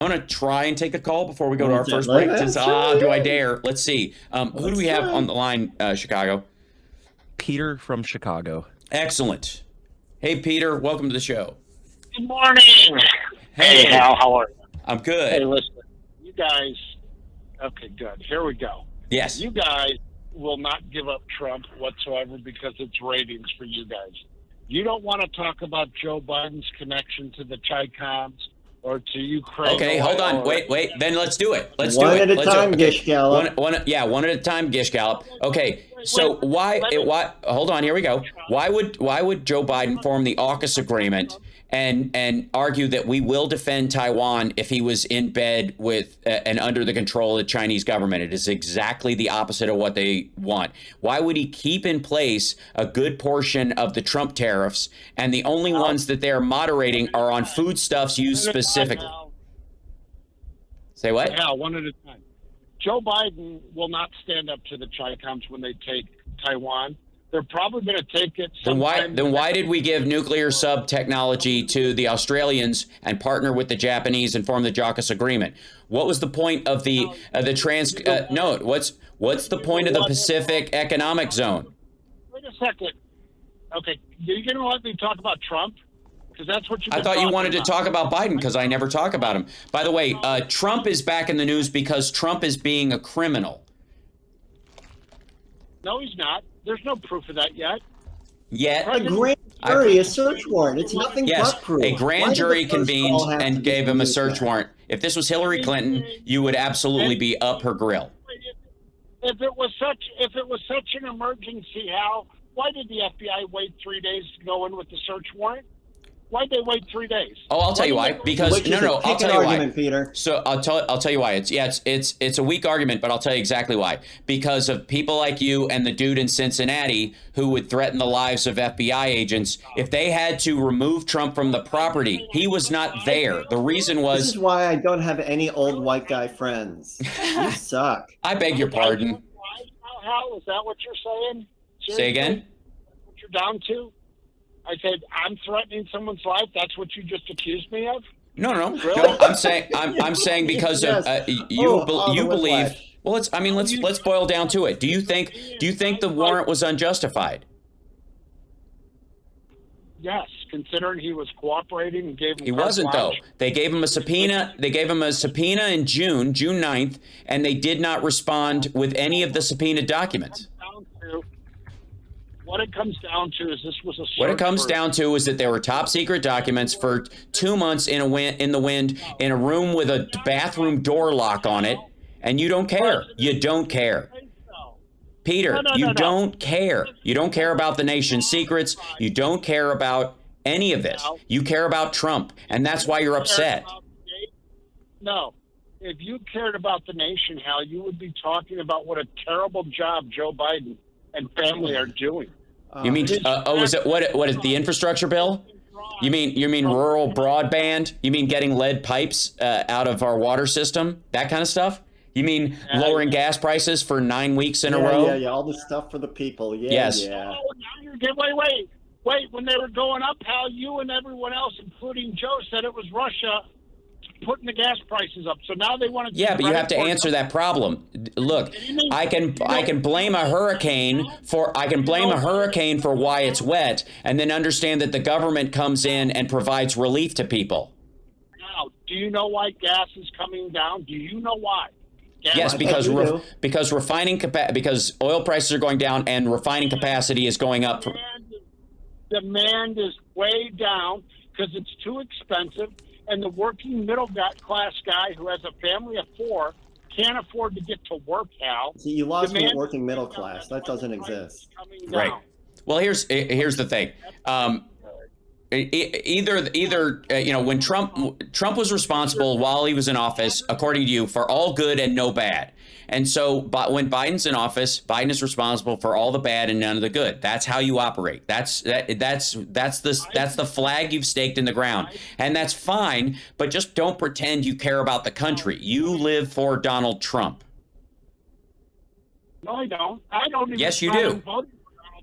I want to try and take a call before we go to our first Like, break. that's Do I right. dare? Let's see. Who do we have on the line, Chicago? Peter from Chicago. Excellent. Hey, Peter, welcome to the show. Good morning. Hey. Hey, Hal, how are you? I'm good. Hey, listen, you guys, okay, good. Here we go. Yes. You guys will not give up Trump whatsoever because it's ratings for you guys. You don't want to talk about Joe Biden's connection to the Chi-Coms or to Ukraine. Okay, hold on. Wait. Then let's do it. Let's One do it. at a time, Gish Gallop. One at a time, Gish Gallop. Okay, so why? Hold on. Here we go. Why would Joe Biden form the AUKUS agreement and argue that we will defend Taiwan if he was in bed with and under the control of the Chinese government? It is exactly the opposite of what they want. Why would he keep in place a good portion of the Trump tariffs, and the only ones that they're moderating are on foodstuffs used specifically? Say what? Yeah, one at a time. Joe Biden will not stand up to the Chi-Coms when they take Taiwan. They're probably going to take it. Then why did we give nuclear sub technology to the Australians and partner with the Japanese and form the AUKUS agreement? What was the point of the trans? No, what's the point of the Pacific Economic Zone? Wait a second. Okay, are you going to let me talk about Trump? Because that's what you. I thought you wanted to talk about Biden because I never talk about him. By the way, Trump is back in the news because Trump is being a criminal. No, he's not. There's no proof of that yet. A grand jury, a search warrant. It's nothing but proof. A grand jury convened and gave him a search warrant. If this was Hillary Clinton, you would absolutely be up her grill. If it was such an emergency, Hal, why did the FBI wait 3 days to go in with the search warrant? Why'd they wait 3 days? Oh, I'll tell you why. Because I'll tell you why. Peter. So I'll tell you why. It's a weak argument, but I'll tell you exactly why. Because of people like you and the dude in Cincinnati who would threaten the lives of FBI agents. If they had to remove Trump from the property, he was not there. The reason was. This is why I don't have any old white guy friends. You suck. I beg your pardon. Hal, is that what you're saying? Seriously? Say again? What you're down to? I said, I'm threatening someone's life. That's what you just accused me of? No. Really? No, I'm saying because of you believe. Well, let's boil down to it. Do you think the warrant was unjustified? Yes, considering he was cooperating and gave him. He wasn't though. They gave him a subpoena. They gave him a subpoena in June 9th, and they did not respond with any of the subpoena documents. What it comes down to is this was a. What it comes down to is that there were top secret documents for 2 months in the wind in a room with a bathroom door lock on it, and you don't care. You don't care. Peter, you don't care. You don't care about the nation's secrets. You don't care about any of this. You care about Trump, and that's why you're upset. No. If you cared about the nation, Hal, you would be talking about what a terrible job Joe Biden and family are doing. You mean? Is it what is the infrastructure bill? You mean rural broadband? You mean getting lead pipes out of our water system? That kind of stuff? You mean lowering gas prices for 9 weeks in a row? Yeah, all the stuff for the people. Yeah, yes. Yeah. Oh, now you're wait. When they were going up, Hal, you and everyone else, including Joe, said it was Russia putting the gas prices up. So now they want to. Yeah, but you have to answer that problem. Look, I can blame a hurricane for why it's wet, and then understand that the government comes in and provides relief to people. Now, do you know why gas is coming down? Do you know why? Yes, because oil prices are going down and refining capacity is going up. Demand is way down because it's too expensive, and the working middle class guy who has a family of 4 can't afford to get to work, Hal. See, you lost me at working middle class. That doesn't exist. Right. Well, here's the thing. When Trump was responsible while he was in office, according to you, for all good and no bad. And so, but when Biden's in office, Biden is responsible for all the bad and none of the good. That's how you operate. That's the flag you've staked in the ground, and that's fine. But just don't pretend you care about the country. You live for Donald Trump. No, I don't. I don't even. Yes, you do.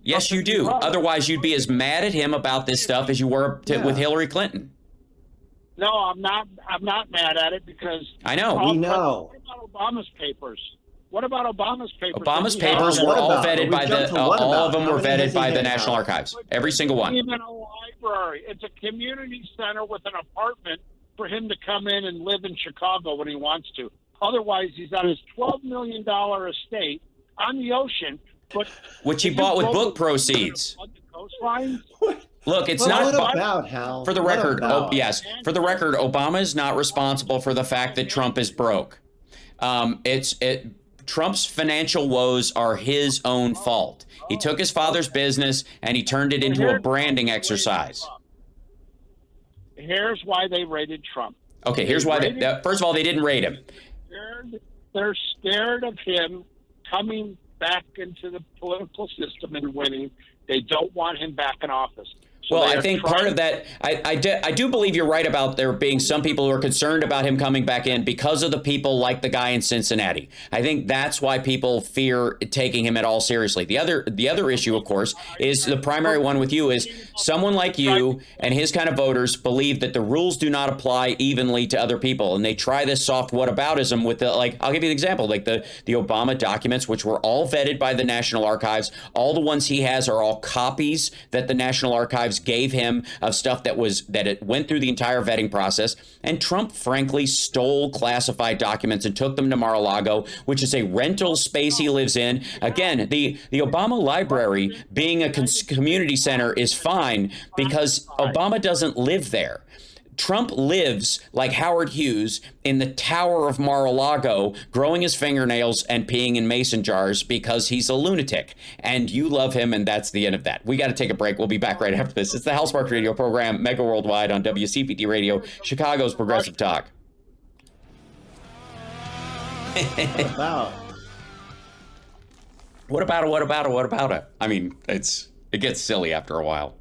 Yes, you do. Otherwise, you'd be as mad at him about this stuff as you were with Hillary Clinton. No, I'm not. I'm not mad at it because I know. We know. What about Obama's papers? What about Obama's papers? Obama's That he had? papers were What all about? vetted We've by jumped the, to what all about? of them How were many has vetted he by the had, National Hal? Archives. Every single one. Even a library. It's a community center with an apartment for him to come in and live in Chicago when he wants to. Otherwise, he's on his $12 million estate on the ocean, but Which he if bought you with go book to proceeds. flood the coastlines, Look, it's Well, not. what about, Hal? For the What record, about? yes, for the record, Obama is not responsible for the fact that Trump is broke. Trump's financial woes are his own fault. He took his father's business and he turned it into a branding exercise. here's why they raided Trump. Okay, here's why. First of all, they didn't raid him. They're scared of him coming back into the political system and winning. They don't want him back in office. So well, I think part of that, I do believe you're right about there being some people who are concerned about him coming back in because of the people like the guy in Cincinnati. I think that's why people fear taking him at all seriously. The other issue, of course, is the primary one with you is someone like you and his kind of voters believe that the rules do not apply evenly to other people. And they try this soft whataboutism with the, like, I'll give you an example, like the Obama documents, which were all vetted by the National Archives. All the ones he has are all copies that the National Archives gave him of stuff that it went through the entire vetting process. And Trump, frankly, stole classified documents and took them to Mar-a-Lago, which is a rental space he lives in. Again, the Obama Library being a community center is fine because Obama doesn't live there. Trump lives like Howard Hughes in the Tower of Mar-a-Lago, growing his fingernails and peeing in mason jars because he's a lunatic. And you love him, and that's the end of that. We got to take a break. We'll be back right after this. It's the Housemark Radio program, mega worldwide on WCPT Radio, Chicago's Progressive Talk. What about it? I mean, it gets silly after a while.